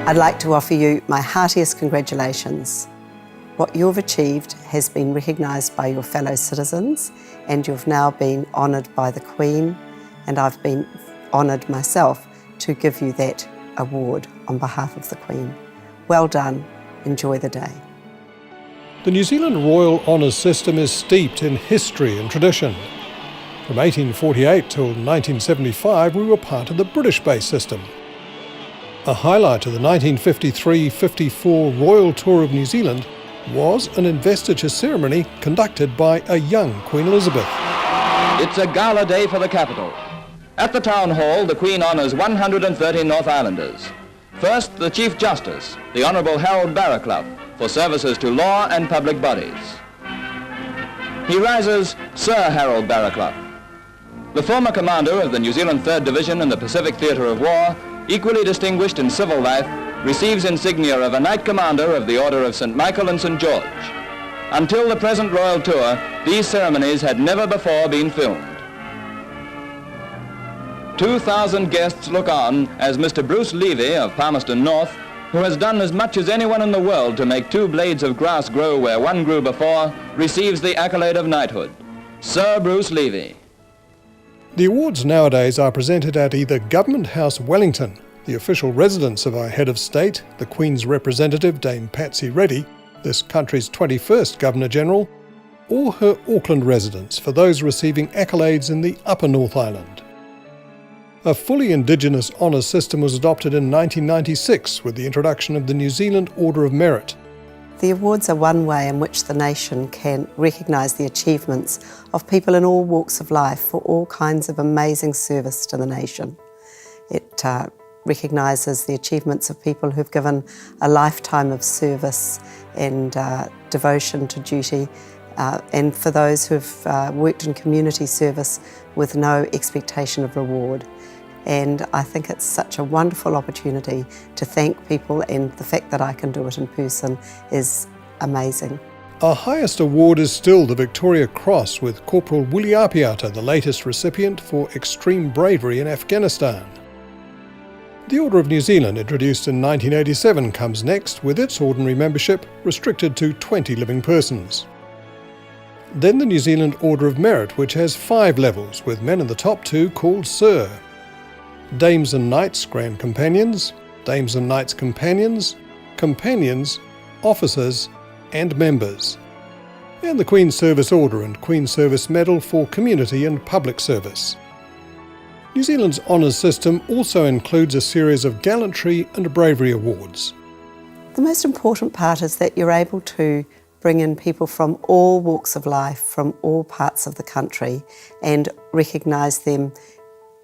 I'd like to offer you my heartiest congratulations. What you've achieved has been recognised by your fellow citizens, and you've now been honoured by the Queen, and I've been honoured myself to give you that award on behalf of the Queen. Well done. Enjoy the day. The New Zealand Royal Honours System is steeped in history and tradition. From 1848 till 1975, we were part of the British-based system. A highlight of the 1953-54 Royal Tour of New Zealand was an investiture ceremony conducted by a young Queen Elizabeth. It's a gala day for the capital. At the Town Hall, the Queen honours 130 North Islanders. First, the Chief Justice, the Honourable Harold Barraclough, for services to law and public bodies. He rises Sir Harold Barraclough. The former commander of the New Zealand 3rd Division in the Pacific Theatre of War, equally distinguished in civil life, receives insignia of a Knight Commander of the Order of St. Michael and St. George. Until the present royal tour, these ceremonies had never before been filmed. 2,000 guests look on as Mr. Bruce Levy of Palmerston North, who has done as much as anyone in the world to make 2 blades of grass grow where one grew before, receives the accolade of knighthood. Sir Bruce Levy. The awards nowadays are presented at either Government House Wellington, the official residence of our head of state, the Queen's representative Dame Patsy Reddy, this country's 21st Governor-General, or her Auckland residence for those receiving accolades in the Upper North Island. A fully Indigenous honours system was adopted in 1996 with the introduction of the New Zealand Order of Merit. The awards are one way in which the nation can recognise the achievements of people in all walks of life for all kinds of amazing service to the nation. It recognises the achievements of people who've given a lifetime of service and devotion to duty, and for those who've worked in community service with no expectation of reward. And I think it's such a wonderful opportunity to thank people, and the fact that I can do it in person is amazing. Our highest award is still the Victoria Cross, with Corporal Wuli Apiata the latest recipient for extreme bravery in Afghanistan. The Order of New Zealand, introduced in 1987, comes next, with its ordinary membership restricted to 20 living persons. Then the New Zealand Order of Merit, which has 5 levels, with men in the top 2 called Sir. Dames and Knights Grand Companions, Dames and Knights Companions, Companions, Officers and Members. And the Queen's Service Order and Queen's Service Medal for community and public service. New Zealand's honours system also includes a series of gallantry and bravery awards. The most important part is that you're able to bring in people from all walks of life, from all parts of the country, and recognise them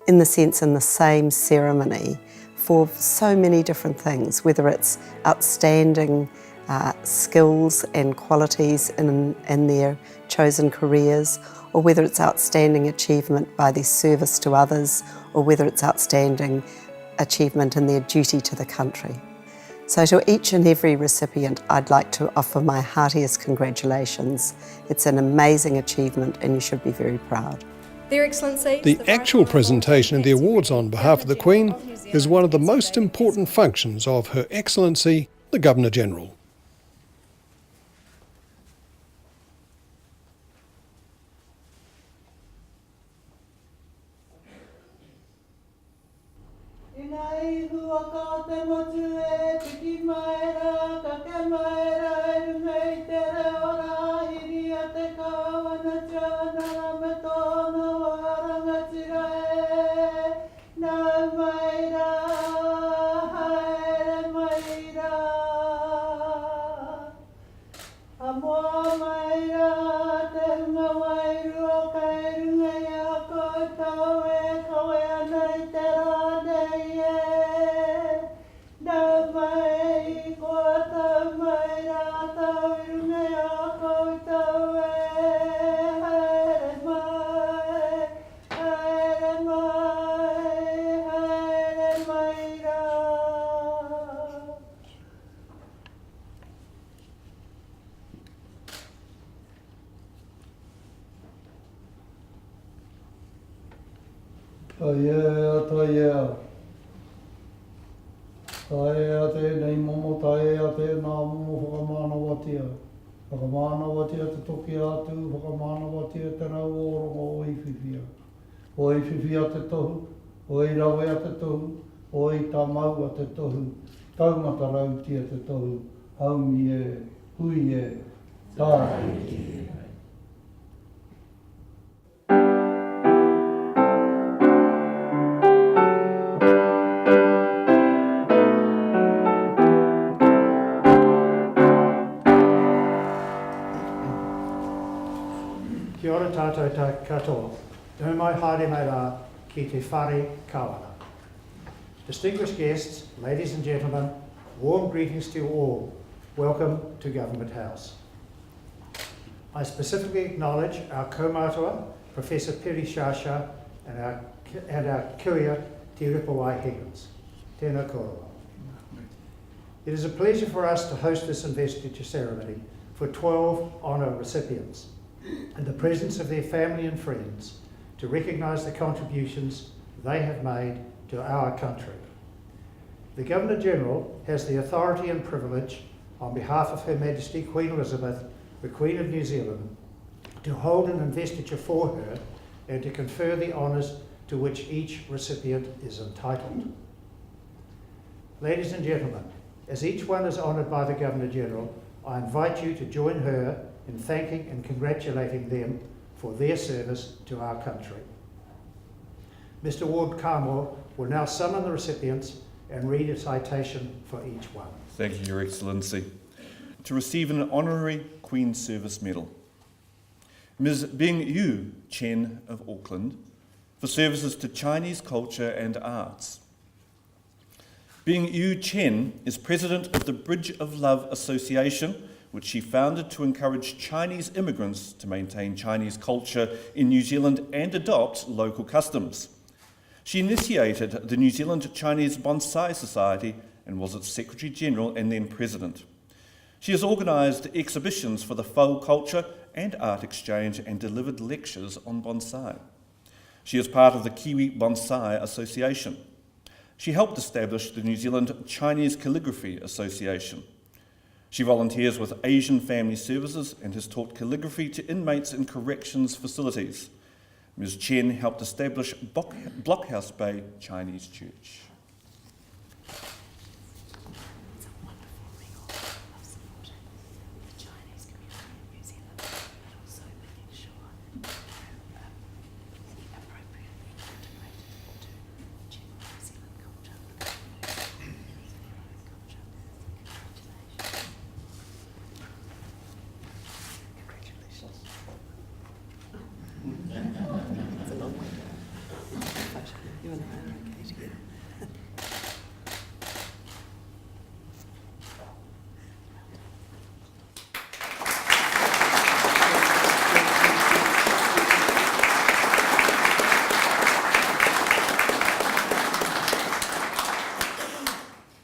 in the same ceremony for so many different things, whether it's outstanding skills and qualities in their chosen careers, or whether it's outstanding achievement by their service to others, or whether it's outstanding achievement in their duty to the country. So to each and every recipient, I'd like to offer my heartiest congratulations. It's an amazing achievement and you should be very proud. Their Excellency, the actual presentation of the awards on behalf of the Queen is one of the most important functions of Her Excellency, the Governor-General. Aye, tai ea. Tai ea tēnei momo, tai ea tēnā momo whakamānawatia. Whakamānawatia te toki atu, whakamānawatia te rau orongo o iwhiwhia. O iwhiwhia te tohu, o i rawea te tohu, o i tā maua te tohu. Taumata rautia te tohu, haumi e, hui e, tāi. Kia ora tātou tā katoa. Nau mai haere mai rā ki te whare kawana. Distinguished guests, ladies and gentlemen, warm greetings to you all. Welcome to Government House. I specifically acknowledge our kaumātua, Professor Piri Shasha, and our kuia Te Ripawai Higgins. Tēnā koroa. It is a pleasure for us to host this investiture ceremony for 12 honour recipients in the presence of their family and friends to recognise the contributions they have made to our country. The Governor-General has the authority and privilege, on behalf of Her Majesty Queen Elizabeth, the Queen of New Zealand, to hold an investiture for her and to confer the honours to which each recipient is entitled. Ladies and gentlemen, as each one is honoured by the Governor-General, I invite you to join her in thanking and congratulating them for their service to our country. Mr. Ward Carmore will now summon the recipients and read a citation for each one. Thank you, Your Excellency. To receive an Honorary Queen's Service Medal, Ms. Bingyu Chen of Auckland, for services to Chinese culture and arts. Bingyu Chen is President of the Bridge of Love Association, which she founded to encourage Chinese immigrants to maintain Chinese culture in New Zealand and adopt local customs. She initiated the New Zealand Chinese Bonsai Society and was its Secretary General and then President. She has organised exhibitions for the Faux Culture and Art Exchange and delivered lectures on bonsai. She is part of the Kiwi Bonsai Association. She helped establish the New Zealand Chinese Calligraphy Association. She volunteers with Asian Family Services and has taught calligraphy to inmates in corrections facilities. Ms. Chen helped establish Blockhouse Bay Chinese Church.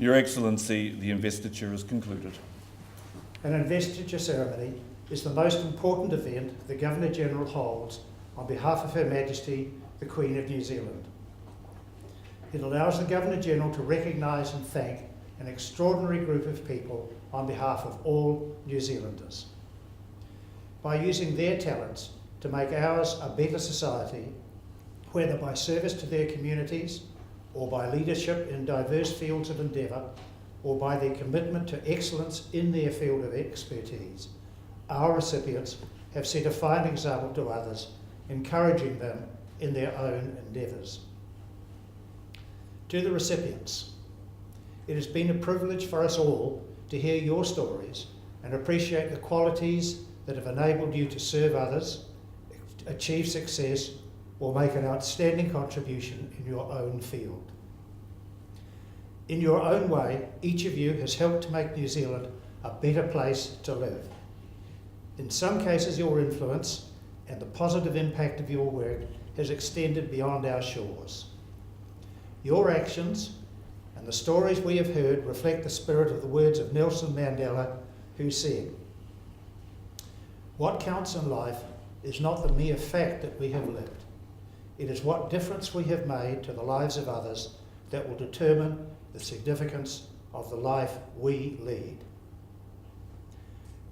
Your Excellency, the investiture is concluded. An investiture ceremony is the most important event the Governor-General holds on behalf of Her Majesty, the Queen of New Zealand. It allows the Governor-General to recognise and thank an extraordinary group of people on behalf of all New Zealanders. By using their talents to make ours a better society, whether by service to their communities, or by leadership in diverse fields of endeavour, or by their commitment to excellence in their field of expertise, our recipients have set a fine example to others, encouraging them in their own endeavours. To the recipients, it has been a privilege for us all to hear your stories and appreciate the qualities that have enabled you to serve others, achieve success, or make an outstanding contribution in your own field. In your own way, each of you has helped to make New Zealand a better place to live. In some cases, your influence and the positive impact of your work has extended beyond our shores. Your actions and the stories we have heard reflect the spirit of the words of Nelson Mandela, who said, "What counts in life is not the mere fact that we have lived. It is what difference we have made to the lives of others that will determine the significance of the life we lead.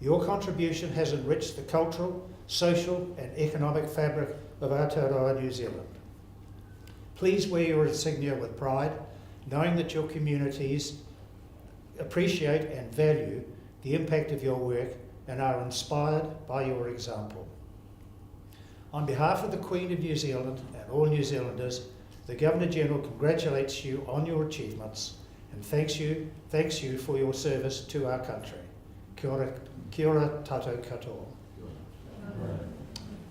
Your contribution has enriched the cultural, social and economic fabric of Aotearoa New Zealand. Please wear your insignia with pride, knowing that your communities appreciate and value the impact of your work and are inspired by your example. On behalf of the Queen of New Zealand and all New Zealanders, the Governor-General congratulates you on your achievements and thanks you for your service to our country. Kia ora tātou katoa.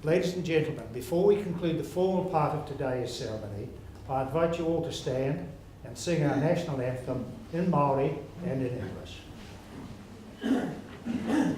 Ladies and gentlemen, before we conclude the formal part of today's ceremony, I invite you all to stand and sing our national anthem in Māori and in English.